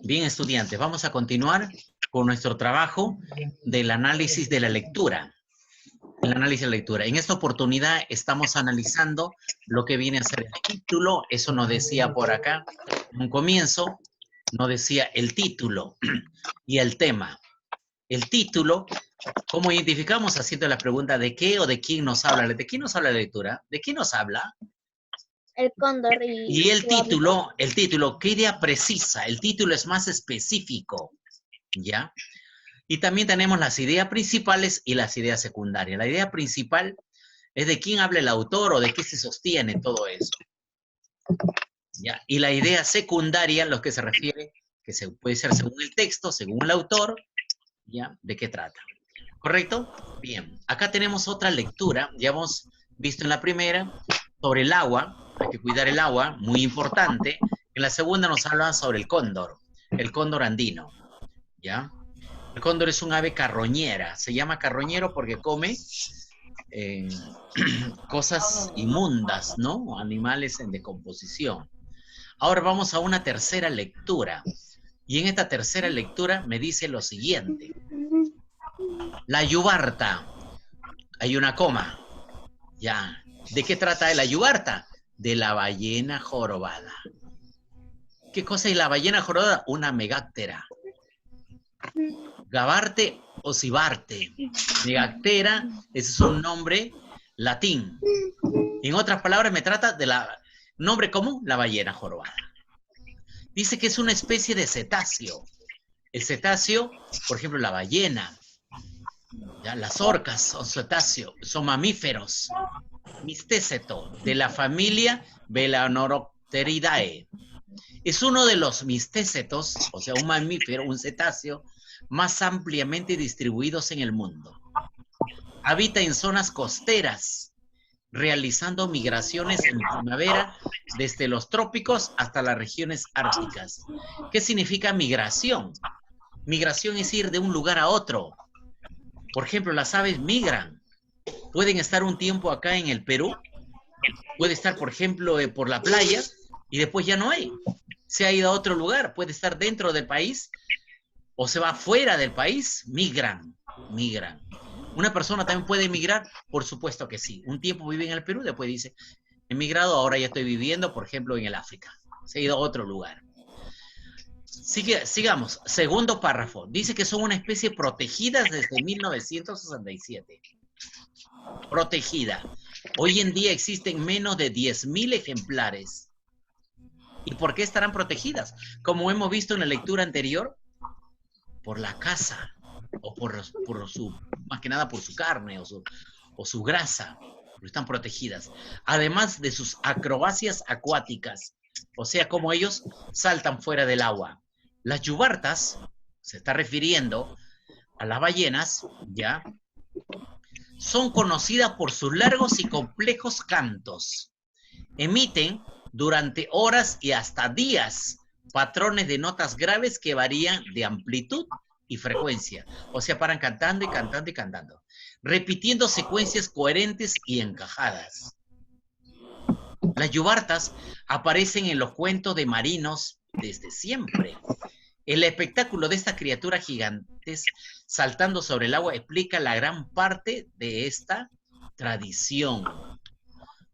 Bien, estudiantes, vamos a continuar con nuestro trabajo del análisis de la lectura. El análisis de la lectura. En esta oportunidad estamos analizando lo que viene a ser el título. Eso nos decía por acá en un comienzo, nos decía el título y el tema. El título, ¿cómo identificamos? Haciendo la pregunta de qué o de quién nos habla. ¿De quién nos habla la lectura? ¿De quién nos habla? El cóndor Y y su hábitat. el título, ¿qué idea precisa? El título es más específico, ¿ya? Y también tenemos las ideas principales y las ideas secundarias. La idea principal es de quién habla el autor o de qué se sostiene todo eso, ¿ya? Y la idea secundaria, lo que se refiere, que se, puede ser según el texto, según el autor, ¿ya? ¿De qué trata? ¿Correcto? Bien, acá tenemos otra lectura, ya hemos visto en la primera, sobre el agua, hay que cuidar el agua, muy importante. En la segunda nos habla sobre el cóndor andino, ¿ya? El cóndor es un ave carroñera, se llama carroñero porque come eh, cosas inmundas, ¿no? Animales en decomposición. Ahora vamos a una tercera lectura, y en esta tercera lectura me dice lo siguiente. La yubarta, hay una coma, ya. ¿De qué trata la yubarta? De la ballena jorobada. ¿Qué cosa es la ballena jorobada? Una megáptera. Gabarte o cibarte. Megáptera, ese es un nombre latín. En otras palabras, me trata de la nombre común, la ballena jorobada. Dice que es una especie de cetáceo. El cetáceo, por ejemplo, la ballena, ¿ya? Las orcas son cetáceos, son mamíferos. Mistéceto, de la familia Balaenopteridae. Es uno de los mistécetos, o sea, un mamífero, un cetáceo, más ampliamente distribuidos en el mundo. Habita en zonas costeras, realizando migraciones en primavera desde los trópicos hasta las regiones árticas. ¿Qué significa migración? Migración es ir de un lugar a otro. Por ejemplo, las aves migran. Pueden estar un tiempo acá en el Perú, puede estar, por ejemplo, por la playa y después ya no hay. Se ha ido a otro lugar, puede estar dentro del país o se va fuera del país, migran. ¿Una persona también puede emigrar? Por supuesto que sí. Un tiempo vive en el Perú, después dice, he migrado, ahora ya estoy viviendo, por ejemplo, en el África. Se ha ido a otro lugar. Sigamos. Segundo párrafo. Dice que son una especie protegida desde 1967. Protegida. Hoy en día existen menos de 10.000 ejemplares. ¿Y por qué estarán protegidas? Como hemos visto en la lectura anterior, por la caza, o por su, más que nada por su carne o su grasa, pero están protegidas. Además de sus acrobacias acuáticas, o sea, como ellos saltan fuera del agua. Las yubartas, se está refiriendo a las ballenas, ¿ya? Son conocidas por sus largos y complejos cantos. Emiten durante horas y hasta días patrones de notas graves que varían de amplitud y frecuencia. O sea, paran cantando y cantando y cantando, repitiendo secuencias coherentes y encajadas. Las yubartas aparecen en los cuentos de marinos desde siempre. El espectáculo de estas criaturas gigantes saltando sobre el agua explica la gran parte de esta tradición.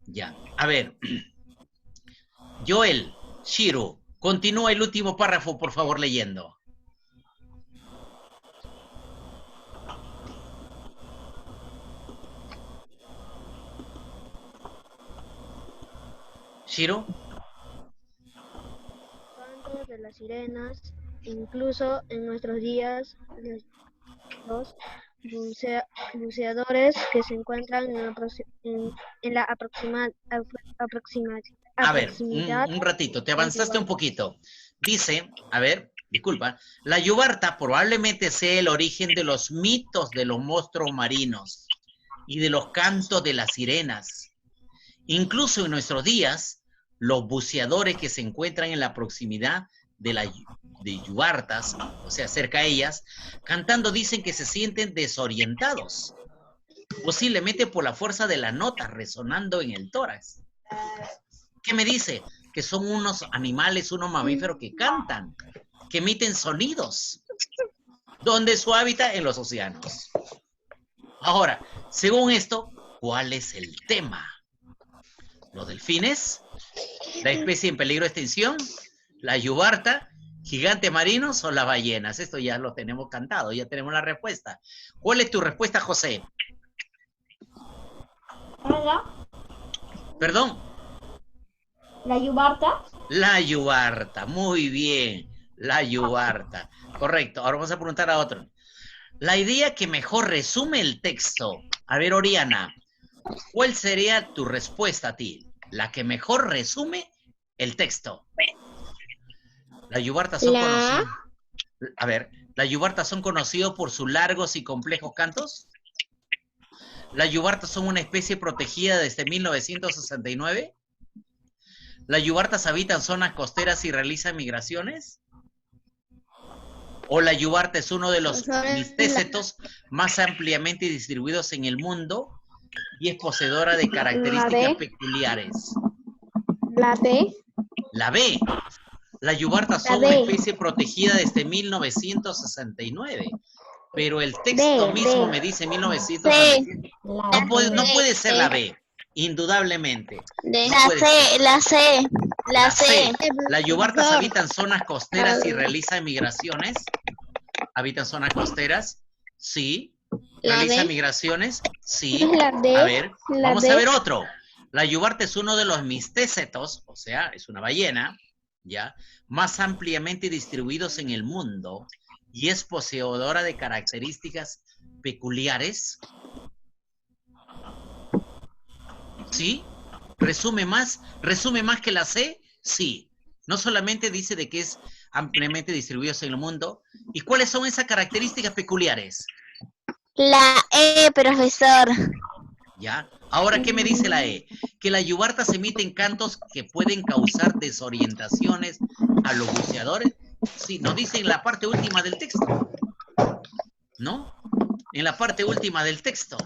Ya, a ver, Joel, Shiro, continúa el último párrafo, por favor, leyendo. Shiro. Cantos de las sirenas, incluso en nuestros días, los buceadores que se encuentran en la A ver, proximidad un ratito, te de avanzaste un Yubarta. poquito. Dice, a ver, disculpa, la yubarta probablemente sea el origen de los mitos de los monstruos marinos y de los cantos de las sirenas. Incluso en nuestros días, los buceadores que se encuentran en la proximidad de yubartas, o sea, cerca a ellas, cantando dicen que se sienten desorientados, posiblemente por la fuerza de la nota resonando en el tórax. ¿Qué me dice? Que son unos animales, unos mamíferos que cantan. que emiten sonidos. ¿Dónde es su hábitat? En los océanos. Ahora, según esto, ¿cuál es el tema? ¿Los delfines? ¿La especie en peligro de extinción? ¿La yubarta? ¿Gigantes marinos o las ballenas? Esto ya lo tenemos cantado, ya tenemos la respuesta. ¿Cuál es tu respuesta, José? ¿Perdón? La yubarta. La yubarta, muy bien. La yubarta. Correcto. Ahora vamos a preguntar a otro. La idea que mejor resume el texto. A ver, Oriana, ¿cuál sería tu respuesta a ti? La que mejor resume el texto. Las yubartas son conocidas. A ver, ¿las yubartas son conocidos por sus largos y complejos cantos? ¿Las yubartas son una especie protegida desde 1969? ¿Las yubartas habitan zonas costeras y realizan migraciones? ¿O la yubarta es uno de los mistécetos más ampliamente distribuidos en el mundo y es poseedora de características peculiares? La D. La B. Las yubartas son una especie protegida desde 1969. Pero el texto mismo me dice 1969. No puede ser la B, indudablemente. La C. Las yubartas habitan zonas costeras y realizan migraciones. ¿Habitan zonas costeras? Sí. ¿Realizan migraciones? Sí. A ver, vamos a ver otro. La yubarta es uno de los mistécetos, o sea, es una ballena, ¿ya? Más ampliamente distribuidos en el mundo y es poseedora de características peculiares. ¿Sí? ¿Resume más que la C? Sí. No solamente dice de que es ampliamente distribuidos en el mundo. ¿Y cuáles son esas características peculiares? La E, profesor. ¿Ya? Ahora, ¿qué me dice la E? Que las yubartas emiten cantos que pueden causar desorientaciones a los buceadores. Sí, nos dice en la parte última del texto. ¿No? En la parte última del texto.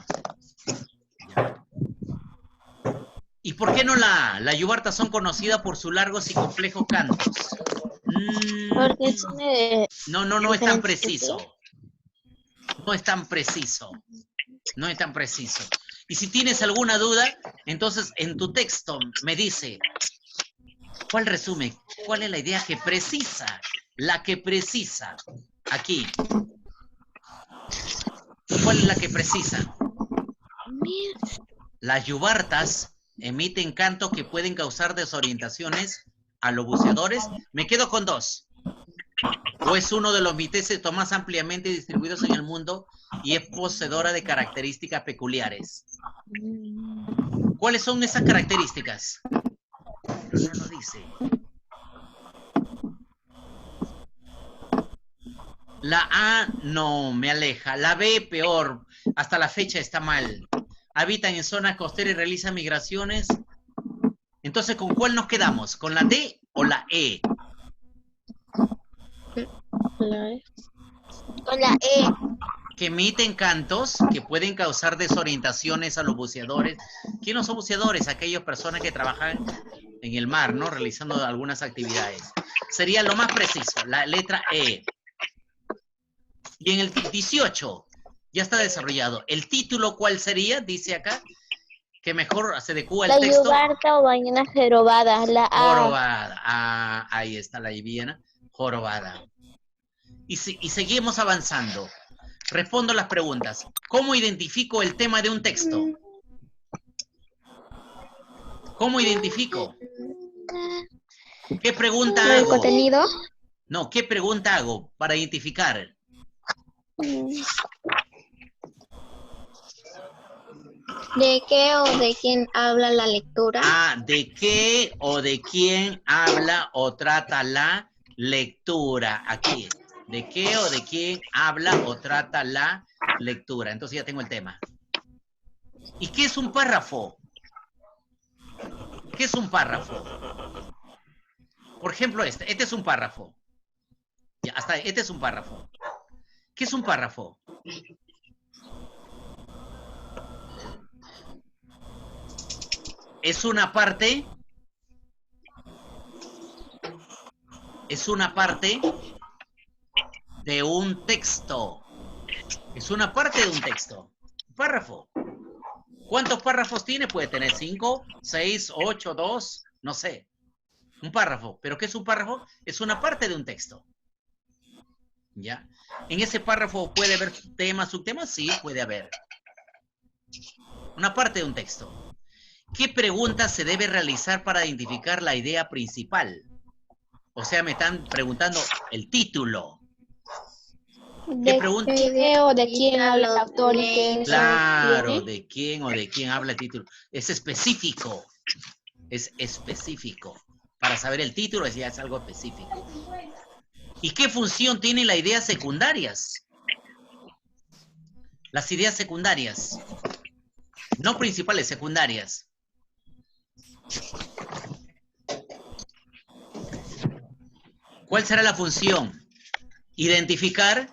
¿Ya? ¿Y por qué no la A? Las yubartas son conocidas por sus largos y complejos cantos. Porque tiene... No es tan preciso. No es tan preciso. No es tan preciso. Y si tienes alguna duda, entonces en tu texto me dice, ¿cuál resume? ¿Cuál es la idea que precisa? La que precisa. Aquí. ¿Cuál es la que precisa? Las yubartas emiten cantos que pueden causar desorientaciones a los buceadores. Me quedo con dos. O es uno de los mistécetos más ampliamente distribuidos en el mundo y es poseedora de características peculiares. ¿Cuáles son esas características? No lo dice. La A no me aleja. La B peor. Hasta la fecha está mal. Habitan en zonas costeras y realizan migraciones. Entonces, ¿con cuál nos quedamos? ¿Con la D o la E? Con la E. Que emiten cantos que pueden causar desorientaciones a los buceadores. ¿Quiénes no son buceadores? Aquellas personas que trabajan en el mar, ¿no? Realizando algunas actividades. Sería lo más preciso, la letra E. Y en el 18 ya está desarrollado. ¿El título cuál sería? Dice acá, que mejor se adecua el texto. La yubarta o ballena jorobada, la A. Jorobada. Ah, ahí está la ballena jorobada. Y seguimos avanzando. Respondo las preguntas. ¿Cómo identifico el tema de un texto? ¿Cómo identifico? ¿Qué pregunta hago? ¿El contenido? No, ¿qué pregunta hago para identificar? ¿De qué o de quién habla la lectura? Ah, ¿de qué o de quién habla o trata la lectura? Aquí. ¿De qué o de quién habla o trata la lectura? Entonces ya tengo el tema. ¿Y qué es un párrafo? ¿Qué es un párrafo? Por ejemplo, este es un párrafo. Ya, hasta este es un párrafo. ¿Qué es un párrafo? Es una parte de un texto. Es una parte de un texto. Un párrafo. ¿Cuántos párrafos tiene? Puede tener 5, 6, 8, 2, no sé. Un párrafo. ¿Pero qué es un párrafo? Es una parte de un texto. ¿Ya? ¿En ese párrafo puede haber temas, subtemas? Sí, puede haber. Una parte de un texto. ¿Qué pregunta se debe realizar para identificar la idea principal? O sea, me están preguntando el título. ¿Qué pregunta? ¿De qué o de quién habla el autor? Claro, de quién o de quién habla el título. Es específico. Es específico. Para saber el título ya es algo específico. ¿Y qué función tienen las ideas secundarias? Las ideas secundarias. No principales, secundarias. ¿Cuál será la función? Identificar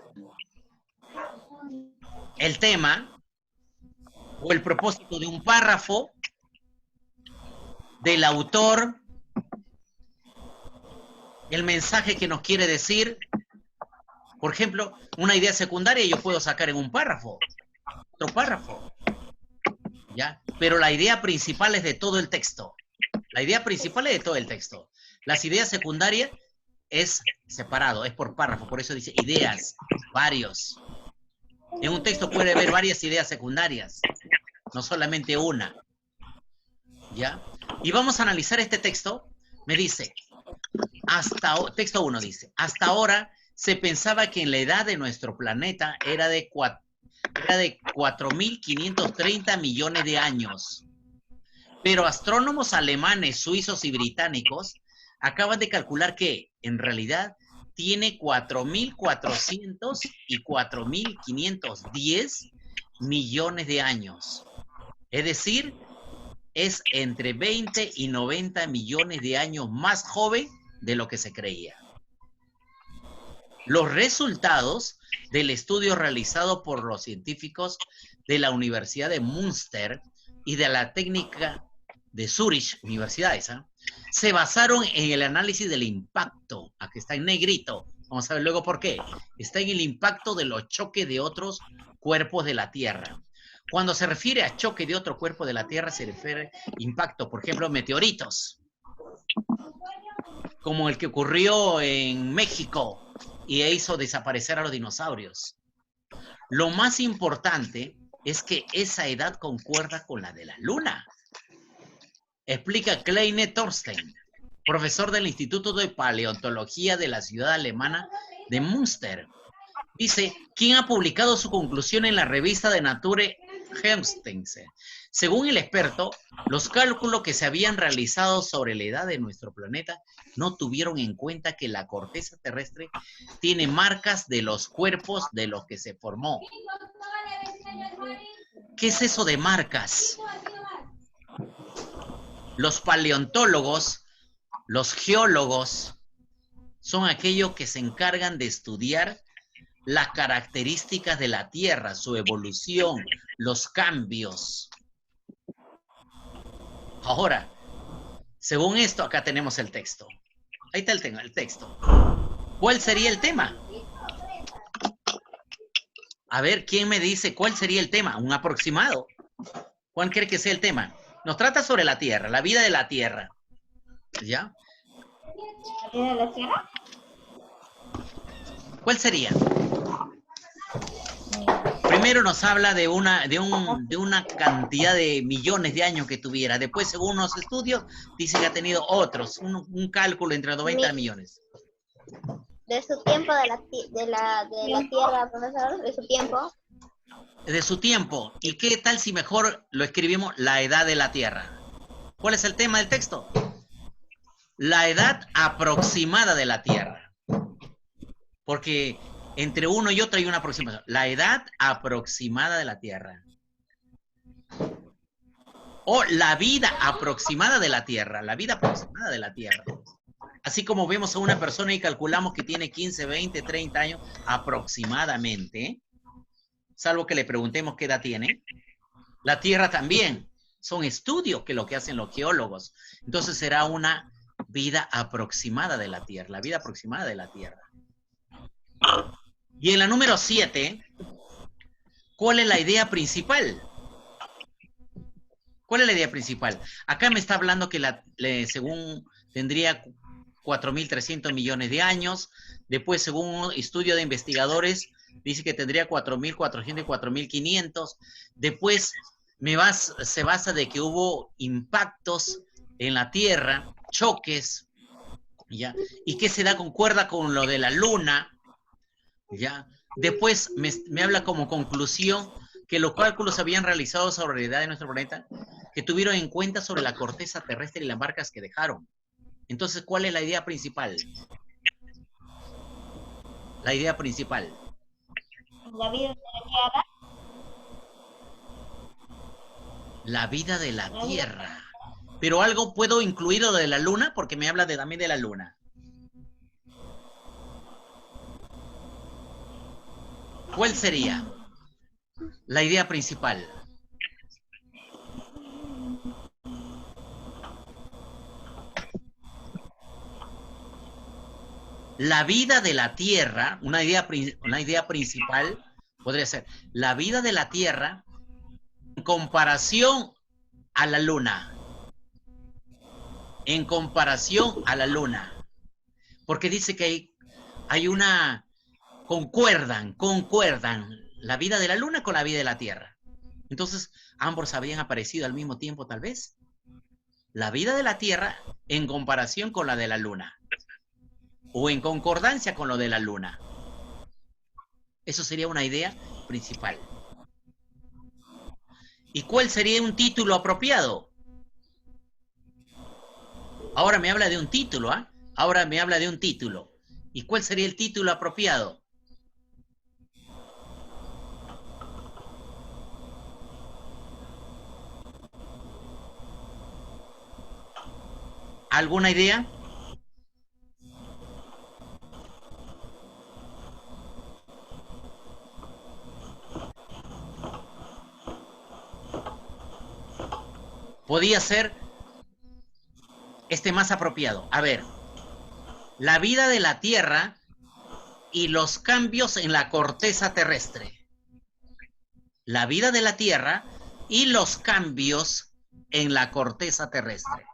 el tema o el propósito de un párrafo, del autor, el mensaje que nos quiere decir. Por ejemplo, una idea secundaria yo puedo sacar en un párrafo, otro párrafo, ¿ya? Pero la idea principal es de todo el texto. La idea principal es de todo el texto. Las ideas secundarias es separado, es por párrafo, por eso dice ideas, varios. En un texto puede haber varias ideas secundarias, no solamente una, ¿ya? Y vamos a analizar este texto. Me dice, texto 1 dice, hasta ahora se pensaba que en la edad de nuestro planeta era de 4.530 millones de años. Pero astrónomos alemanes, suizos y británicos acaban de calcular que, en realidad, tiene 4.400 y 4.510 millones de años. Es decir, es entre 20 y 90 millones de años más joven de lo que se creía. Los resultados del estudio realizado por los científicos de la Universidad de Münster y de la técnica de Zurich, universidades, se basaron en el análisis del impacto. Aquí está en negrito. Vamos a ver luego por qué. Está en el impacto de los choques de otros cuerpos de la Tierra. Cuando se refiere a choque de otro cuerpo de la Tierra, se refiere a impacto, por ejemplo, meteoritos, como el que ocurrió en México y hizo desaparecer a los dinosaurios. Lo más importante es que esa edad concuerda con la de la Luna. Explica Kleine Thorsten, profesor del Instituto de Paleontología de la ciudad alemana de Münster. Dice, ¿quién ha publicado su conclusión en la revista de Nature Hemstense? Según el experto, los cálculos que se habían realizado sobre la edad de nuestro planeta no tuvieron en cuenta que la corteza terrestre tiene marcas de los cuerpos de los que se formó. ¿Qué es eso de marcas? Los paleontólogos, los geólogos, son aquellos que se encargan de estudiar las características de la Tierra, su evolución, los cambios. Ahora, según esto, acá tenemos el texto. Ahí está el texto. ¿Cuál sería el tema? A ver, ¿quién me dice cuál sería el tema? Un aproximado. ¿Cuál cree que sea el tema? Nos trata sobre la Tierra, la vida de la Tierra. ¿Ya? ¿La vida de la Tierra? ¿Cuál sería? Primero nos habla de una cantidad de millones de años que tuviera. Después, según unos estudios, dice que ha tenido otros, un cálculo entre 90 millones. De su tiempo de la Tierra, profesor, de su tiempo. De su tiempo. ¿Y qué tal si mejor lo escribimos la edad de la Tierra? ¿Cuál es el tema del texto? La edad aproximada de la Tierra. Porque entre uno y otro hay una aproximación. La edad aproximada de la Tierra. O la vida aproximada de la Tierra. La vida aproximada de la Tierra. Así como vemos a una persona y calculamos que tiene 15, 20, 30 años aproximadamente, salvo que le preguntemos qué edad tiene. La Tierra también. Son estudios que lo que hacen los geólogos. Entonces será una vida aproximada de la Tierra. La vida aproximada de la Tierra. Y en la número 7, ¿cuál es la idea principal? ¿Cuál es la idea principal? Acá me está hablando que según tendría 4.300 millones de años. Después, según un estudio de investigadores, dice que tendría 4.400 y 4.500. Después se basa de que hubo impactos en la Tierra, choques, ¿ya? Y que se concuerda con lo de la Luna, ¿ya? Después me habla como conclusión que los cálculos habían realizado sobre la edad de nuestro planeta, que tuvieron en cuenta sobre la corteza terrestre y las marcas que dejaron. Entonces, ¿cuál es la idea principal? La idea principal. La vida de la Tierra. La vida de la Tierra. Pero algo puedo incluir lo de la Luna, porque me habla también de la Luna. ¿Cuál sería la idea principal? La vida de la Tierra, una idea principal podría ser la vida de la Tierra en comparación a la Luna. En comparación a la Luna. Porque dice que hay una... Concuerdan la vida de la Luna con la vida de la Tierra. Entonces, ambos habían aparecido al mismo tiempo, tal vez. La vida de la Tierra en comparación con la de la Luna. O en concordancia con lo de la Luna. Eso sería una idea principal. ¿Y cuál sería un título apropiado? Ahora me habla de un título, ¿ah? Ahora me habla de un título. ¿Y cuál sería el título apropiado? ¿Alguna idea? Podía ser más apropiado. A ver, la vida de la Tierra y los cambios en la corteza terrestre. La vida de la Tierra y los cambios en la corteza terrestre.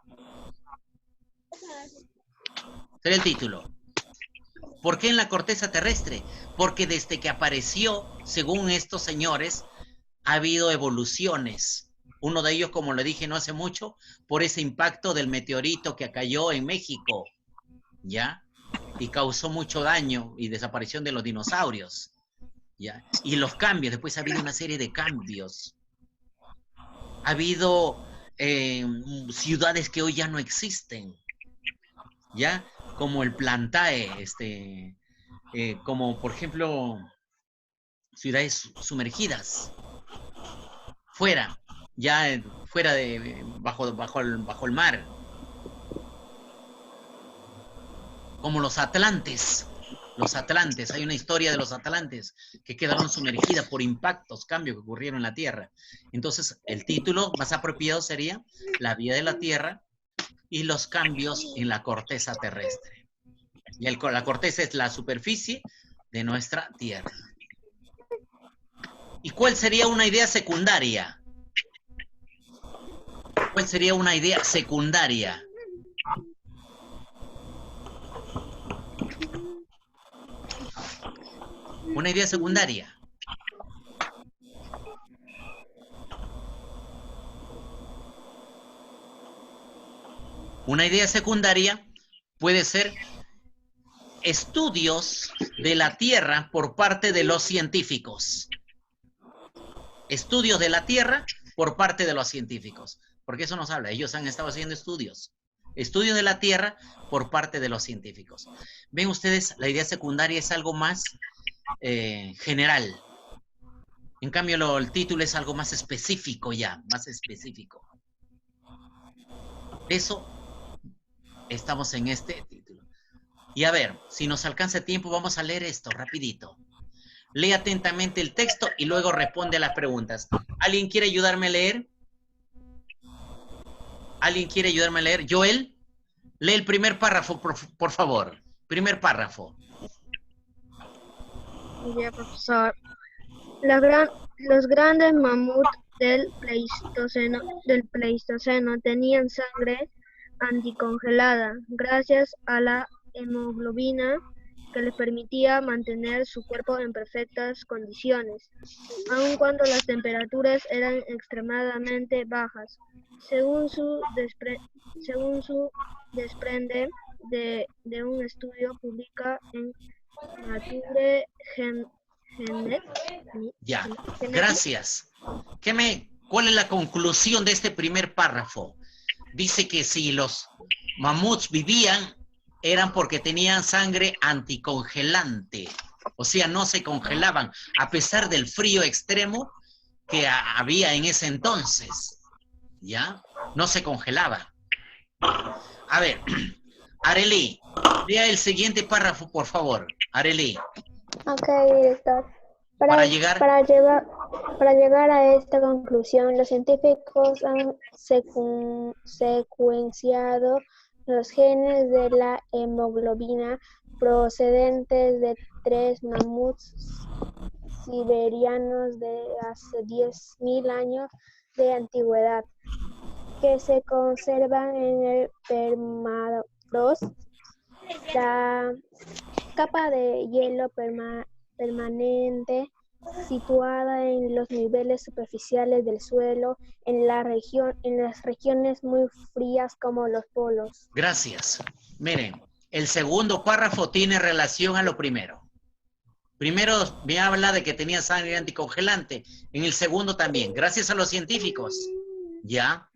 Sería el título. ¿Por qué en la corteza terrestre? Porque desde que apareció, según estos señores, ha habido evoluciones. Uno de ellos, como le dije no hace mucho, por ese impacto del meteorito que cayó en México, ¿ya? Y causó mucho daño y desaparición de los dinosaurios, ¿ya? Y los cambios, después ha habido una serie de cambios. Ha habido ciudades que hoy ya no existen, ¿ya? Como el Plantae, como por ejemplo, ciudades sumergidas, fuera bajo el mar, como los Atlantes, hay una historia de los Atlantes que quedaron sumergidas por impactos, cambios que ocurrieron en la Tierra. Entonces, el título más apropiado sería La vida de la Tierra y los cambios en la corteza terrestre. Y la corteza es la superficie de nuestra Tierra. ¿Y cuál sería una idea secundaria? ¿Cuál sería una idea secundaria? Una idea secundaria. Una idea secundaria puede ser estudios de la Tierra por parte de los científicos. Estudios de la Tierra por parte de los científicos. Porque eso nos habla. Ellos han estado haciendo estudios. Estudios de la Tierra por parte de los científicos. Ven ustedes, la idea secundaria es algo más general. En cambio, el título es algo más específico ya, más específico. Eso estamos en este título. Y a ver, si nos alcanza tiempo, vamos a leer esto rapidito. Lee atentamente el texto y luego responde a las preguntas. ¿Alguien quiere ayudarme a leer? ¿Alguien quiere ayudarme a leer? Joel, lee el primer párrafo, por favor. Primer párrafo. Ya, profesor. Los grandes mamuts del Pleistoceno tenían sangre anticongelada gracias a la hemoglobina que les permitía mantener su cuerpo en perfectas condiciones, aun cuando las temperaturas eran extremadamente bajas, según su desprende de un estudio publicado en Nature Ya, gracias. ¿Cuál es la conclusión de este primer párrafo? Dice que si los mamuts vivían, eran porque tenían sangre anticongelante. O sea, no se congelaban, a pesar del frío extremo que había en ese entonces. ¿Ya? No se congelaba. A ver, Arely, lea el siguiente párrafo, por favor. Arely. Ok, director. Para llegar a esta conclusión, los científicos han secuenciado los genes de la hemoglobina procedentes de 3 mamuts siberianos de hace 10.000 años de antigüedad, que se conservan en el permafrost, la capa de hielo permanente situada en los niveles superficiales del suelo en las regiones muy frías como los polos. Gracias. Miren, el segundo párrafo tiene relación a lo primero. Primero me habla de que tenía sangre anticongelante. En el segundo también. Gracias a los científicos. ¿Ya?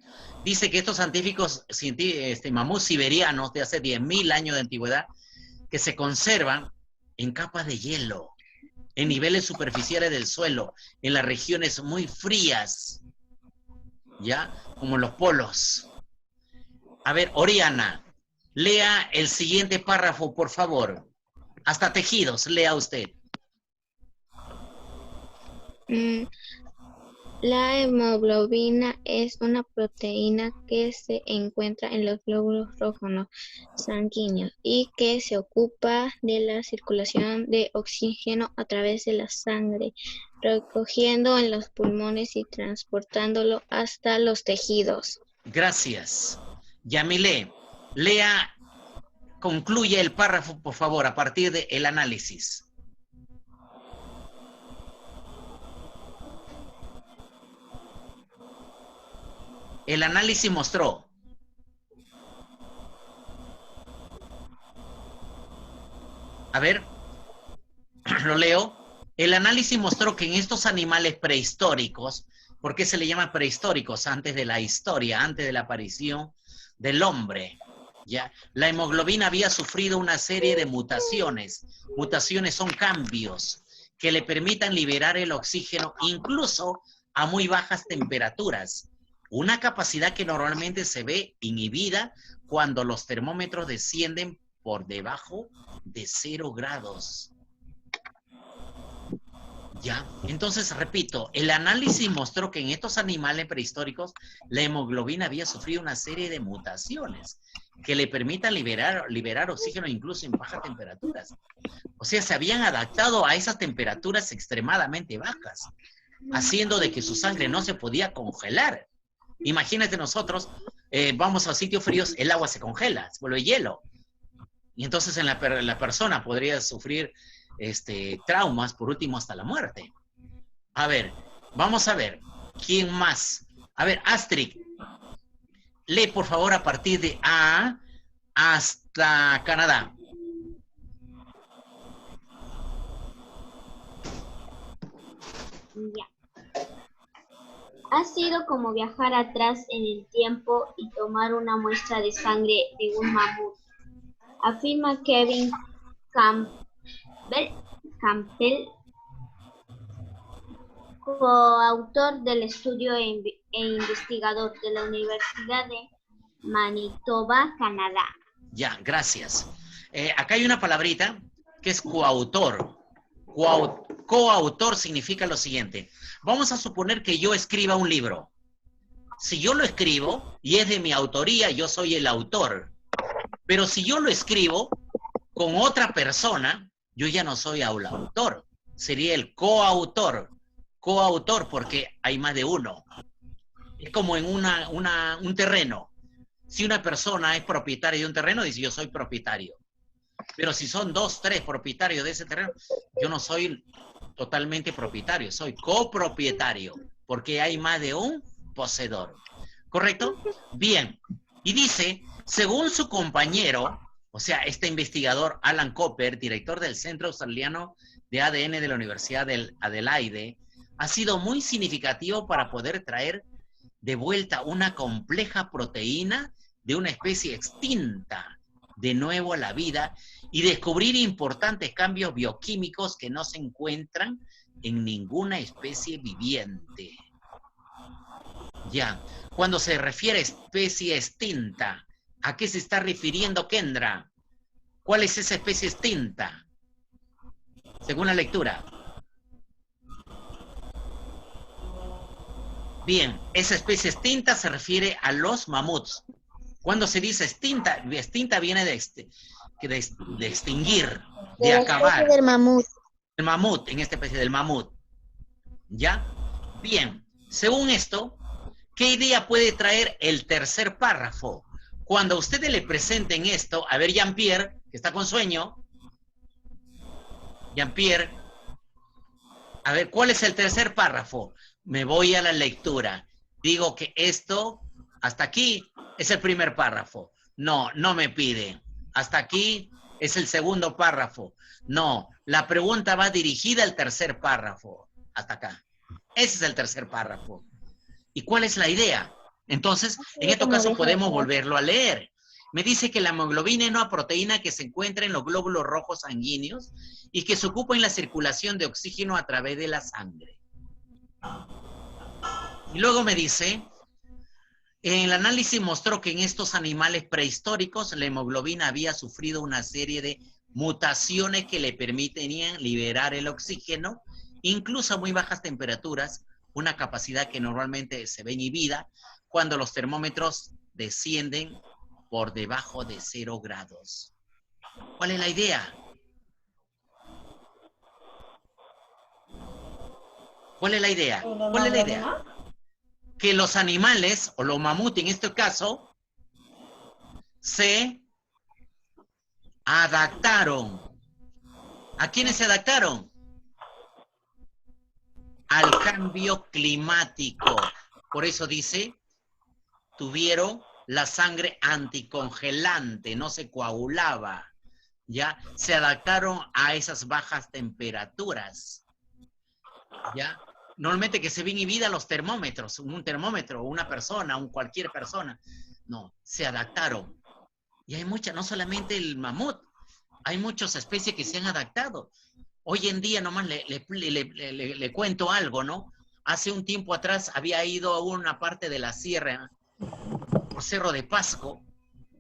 Dice que estos científicos, mamuts siberianos de hace 10.000 años de antigüedad, que se conservan en capas de hielo, en niveles superficiales del suelo, en las regiones muy frías, ¿ya? Como los polos. A ver, Oriana, lea el siguiente párrafo, por favor. Hasta tejidos, lea usted. La hemoglobina es una proteína que se encuentra en los glóbulos rojos sanguíneos y que se ocupa de la circulación de oxígeno a través de la sangre, recogiendo en los pulmones y transportándolo hasta los tejidos. Gracias. Yamile, concluye el párrafo, por favor, a partir del análisis. El análisis mostró. A ver, lo leo. El análisis mostró que en estos animales prehistóricos, ¿por qué se le llama prehistóricos? Antes de la historia, antes de la aparición del hombre, ¿ya? La hemoglobina había sufrido una serie de mutaciones. Mutaciones son cambios que le permitan liberar el oxígeno incluso a muy bajas temperaturas. Una capacidad que normalmente se ve inhibida cuando los termómetros descienden por debajo de 0 grados. ¿Ya? Entonces, repito, el análisis mostró que en estos animales prehistóricos la hemoglobina había sufrido una serie de mutaciones que le permitan liberar oxígeno incluso en bajas temperaturas. O sea, se habían adaptado a esas temperaturas extremadamente bajas, haciendo de que su sangre no se podía congelar. Imagínate nosotros, vamos a sitios fríos, el agua se congela, se vuelve hielo. Y entonces la persona podría sufrir traumas, por último hasta la muerte. A ver, vamos a ver, ¿quién más? A ver, Astrid, lee por favor a partir de A hasta Canadá. Ya. Ha sido como viajar atrás en el tiempo y tomar una muestra de sangre de un mamut, afirma Kevin Campbell, coautor del estudio e investigador de la Universidad de Manitoba, Canadá. Ya, gracias. Acá hay una palabrita que es coautor. Coautor significa lo siguiente. Vamos a suponer que yo escriba un libro. Si yo lo escribo y es de mi autoría, yo soy el autor. Pero si yo lo escribo con otra persona, yo ya no soy el autor, sería el coautor. Coautor porque hay más de uno. Es como en un terreno. Si una persona es propietaria de un terreno, dice yo soy propietario. Pero si son 2, 3 propietarios de ese terreno, yo no soy totalmente propietario, soy copropietario, porque hay más de un poseedor. ¿Correcto? Bien. Y dice, según su compañero, o sea, este investigador Alan Cooper, director del Centro Australiano de ADN de la Universidad de Adelaide, ha sido muy significativo para poder traer de vuelta una compleja proteína de una especie extinta de nuevo a la vida y descubrir importantes cambios bioquímicos que no se encuentran en ninguna especie viviente. Ya, cuando se refiere a especie extinta, ¿a qué se está refiriendo Kendra? ¿Cuál es esa especie extinta? Según la lectura. Bien, esa especie extinta se refiere a los mamuts. Cuando se dice extinta, extinta viene de extinguir, de acabar. Del mamut. El mamut, en esta especie del mamut. ¿Ya? Bien, según esto, ¿qué idea puede traer el tercer párrafo? Cuando a ustedes le presenten esto, a ver, Jean-Pierre, que está con sueño. Jean-Pierre, a ver, ¿cuál es el tercer párrafo? Me voy a la lectura. Digo que esto, hasta aquí, es el primer párrafo. No, no me pide. Hasta aquí es el segundo párrafo. No, la pregunta va dirigida al tercer párrafo. Hasta acá. Ese es el tercer párrafo. ¿Y cuál es la idea? Entonces, en este caso podemos volverlo a leer. Me dice que la hemoglobina es una proteína que se encuentra en los glóbulos rojos sanguíneos y que se ocupa en la circulación de oxígeno a través de la sangre. Y luego me dice, el análisis mostró que en estos animales prehistóricos la hemoglobina había sufrido una serie de mutaciones que le permitían liberar el oxígeno, incluso a muy bajas temperaturas, una capacidad que normalmente se ve inhibida cuando los termómetros descienden por debajo de 0 grados. ¿Cuál es la idea? ¿Cuál es la idea? ¿Cuál es la idea? Que los animales, o los mamuts en este caso, se adaptaron. ¿A quiénes se adaptaron? Al cambio climático. Por eso dice, tuvieron la sangre anticongelante, no se coagulaba. ¿Ya? Se adaptaron a esas bajas temperaturas. ¿Ya? Normalmente que se ve inhibida los termómetros, un termómetro, una persona, cualquier persona. No, se adaptaron. Y hay muchas, no solamente el mamut, hay muchas especies que se han adaptado. Hoy en día nomás le cuento algo, ¿no? Hace un tiempo atrás había ido a una parte de la sierra, por Cerro de Pasco,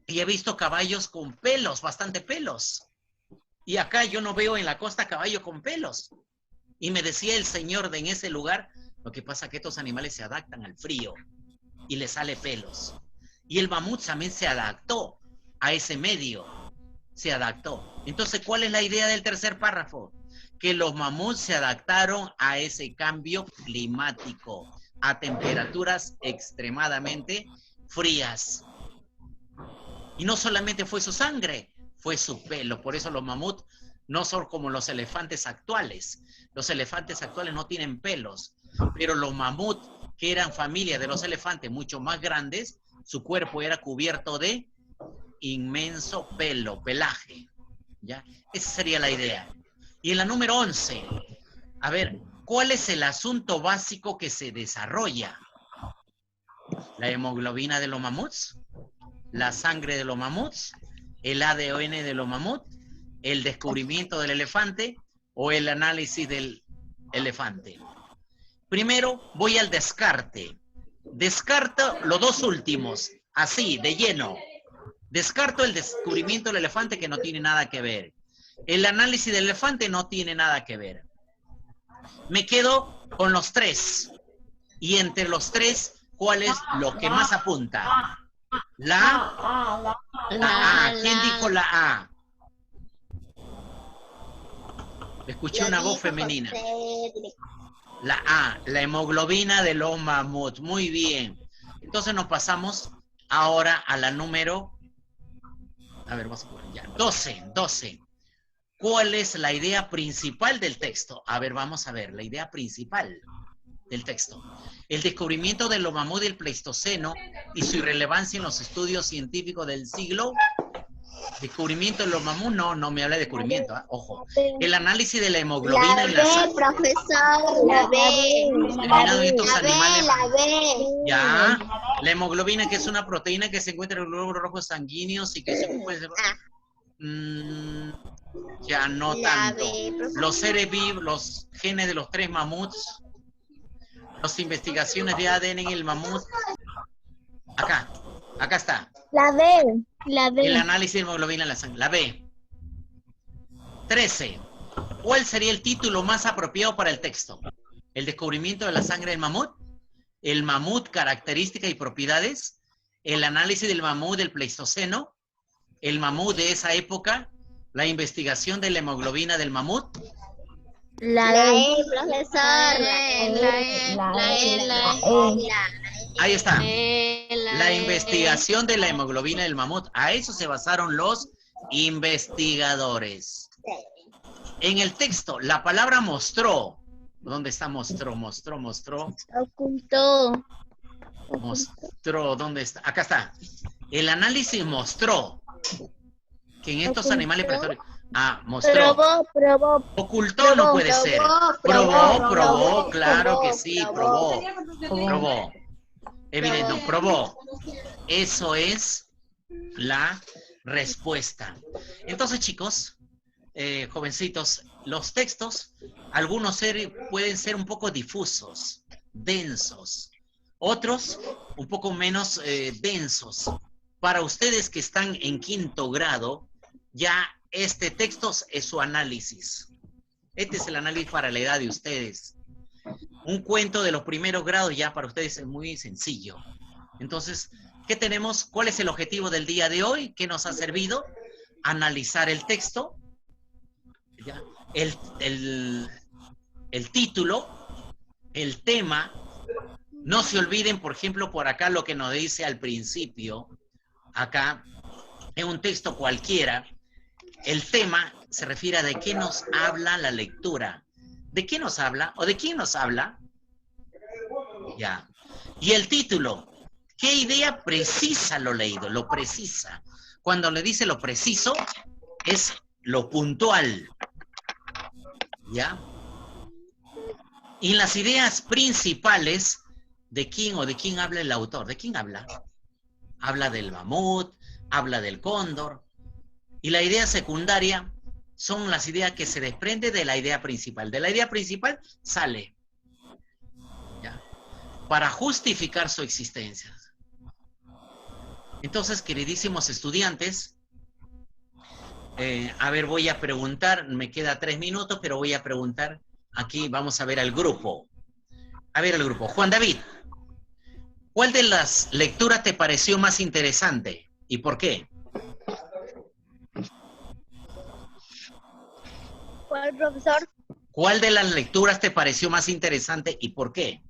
y he visto caballos con pelos, bastante pelos. Y acá yo no veo en la costa caballo con pelos. Y me decía el señor en ese lugar, lo que pasa es que estos animales se adaptan al frío y les sale pelos. Y el mamut también se adaptó a ese medio, se adaptó. Entonces, ¿cuál es la idea del tercer párrafo? Que los mamuts se adaptaron a ese cambio climático, a temperaturas extremadamente frías. Y no solamente fue su sangre, fue su pelo. Por eso los mamuts no son como los elefantes actuales. Los elefantes actuales no tienen pelos, pero los mamuts, que eran familia de los elefantes mucho más grandes, su cuerpo era cubierto de inmenso pelo, pelaje. ¿Ya? Esa sería la idea. Y en la número 11, a ver, ¿cuál es el asunto básico que se desarrolla? ¿La hemoglobina de los mamuts? ¿La sangre de los mamuts? ¿El ADN de los mamuts? ¿El descubrimiento del elefante o el análisis del elefante? Primero voy al descarte. Descarto los dos últimos, así, de lleno. Descarto el descubrimiento del elefante, que no tiene nada que ver. El análisis del elefante no tiene nada que ver. Me quedo con los tres. Y entre los tres, ¿cuál es lo que más apunta? La A. ¿Quién dijo la A? Escuché una voz femenina. La A, la hemoglobina de los mamuts. Muy bien. Entonces nos pasamos ahora a la número... A ver, vamos a poner ya. 12. ¿Cuál es la idea principal del texto? A ver, vamos a ver. La idea principal del texto. El descubrimiento de los mamuts del Pleistoceno y su irrelevancia en los estudios científicos del siglo. Descubrimiento de los mamuts, no me habla de descubrimiento, ojo. El análisis de la hemoglobina en la sangre. Profesor, la B. La B. Ya. La hemoglobina, que es una proteína que se encuentra en los glóbulos rojos sanguíneos y que se ocupa de... ya no tanto. Los seres vivos, los genes de los 3 mamuts. Las investigaciones de ADN en el mamut. Acá está. La B. El análisis de hemoglobina en la sangre. La B. 13. ¿Cuál sería el título más apropiado para el texto? ¿El descubrimiento de la sangre del mamut? ¿El mamut, características y propiedades? ¿El análisis del mamut del Pleistoceno? ¿El mamut de esa época? ¿La investigación de la hemoglobina del mamut? La E, profesor. Ahí está. La investigación de la hemoglobina del mamut. A eso se basaron los investigadores. En el texto, la palabra mostró. ¿Dónde está mostró? Ocultó. Mostró, ¿dónde está? Acá está. El análisis mostró que en estos animales prehistóricos... mostró. Probó. Ocultó no puede ser. Probó, claro que sí, probó. Evidente, probó. Eso es la respuesta. Entonces, chicos, jovencitos, los textos, algunos pueden ser un poco difusos, densos. Otros, un poco menos densos. Para ustedes que están en 5º grado, ya este texto es su análisis. Este es el análisis para la edad de ustedes. Un cuento de los primeros grados ya para ustedes es muy sencillo. Entonces, ¿qué tenemos? ¿Cuál es el objetivo del día de hoy? ¿Qué nos ha servido? Analizar el texto. ¿Ya? El título, el tema. No se olviden, por ejemplo, por acá lo que nos dice al principio. Acá, en un texto cualquiera, el tema se refiere a de qué nos habla la lectura. ¿De qué nos habla? ¿O de quién nos habla? Ya. Y el título, ¿qué idea precisa lo leído? Lo precisa. Cuando le dice lo preciso, es lo puntual. ¿Ya? Y las ideas principales, ¿de quién o de quién habla el autor? ¿De quién habla? Habla del mamut, habla del cóndor. Y la idea secundaria son las ideas que se desprenden de la idea principal. De la idea principal sale, ¿ya?, para justificar su existencia. Entonces, queridísimos estudiantes, a ver, voy a preguntar, me queda 3 minutos, pero voy a preguntar, aquí vamos a ver al grupo. A ver al grupo. Juan David, ¿cuál de las lecturas te pareció más interesante? ¿Y por qué? ¿Cuál, profesor? ¿Cuál de las lecturas te pareció más interesante y por qué?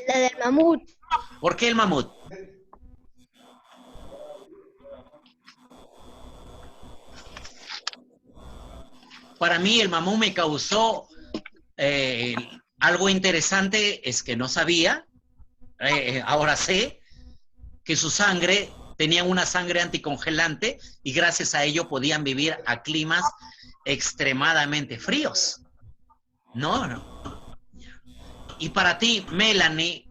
La del mamut. ¿Por qué el mamut? Para mí el mamut me causó algo interesante, es que no sabía, ahora sé, que su sangre, tenían una sangre anticongelante y gracias a ello podían vivir a climas extremadamente fríos. No. Y para ti, Melanie,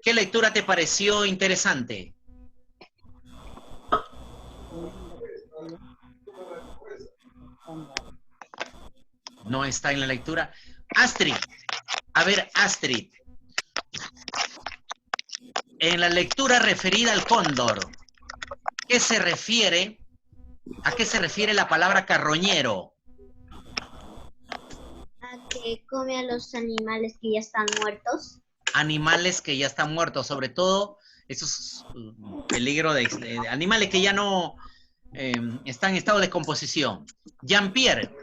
¿qué lectura te pareció interesante? No está en la lectura. Astrid, a ver, Astrid, en la lectura referida al cóndor, ¿a qué se refiere la palabra carroñero? A que come a los animales que ya están muertos. Animales que ya están muertos, sobre todo esos peligros de animales que ya no está en estado de composición. Jean-Pierre,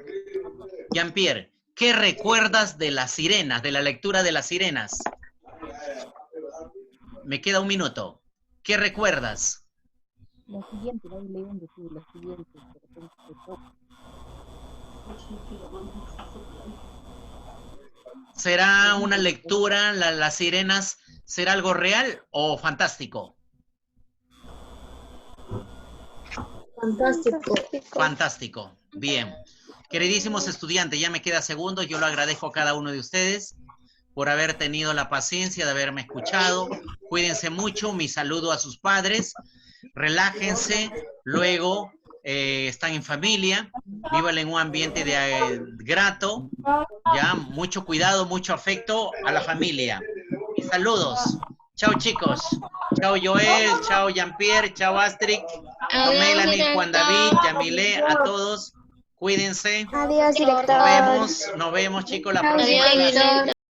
¿qué recuerdas de las sirenas, de la lectura de las sirenas? Me queda un minuto. ¿Qué recuerdas? La siguiente, voy leyendo, sí, la siguiente. ¿Será una lectura, las sirenas, será algo real o fantástico? Fantástico. Fantástico. Bien. Queridísimos estudiantes, ya me queda segundo. Yo lo agradezco a cada uno de ustedes por haber tenido la paciencia de haberme escuchado. Cuídense mucho. Mi saludo a sus padres. Relájense. Luego están en familia. Vivan en un ambiente grato. Ya, mucho cuidado, mucho afecto a la familia. Mis saludos. Chao, chicos. Chao, Joel. Chao, Jean-Pierre. Chao, Astrid. Melanie, Juan David, Yamile, a todos. Cuídense. Adiós, director. Nos vemos, chicos, la próxima clase.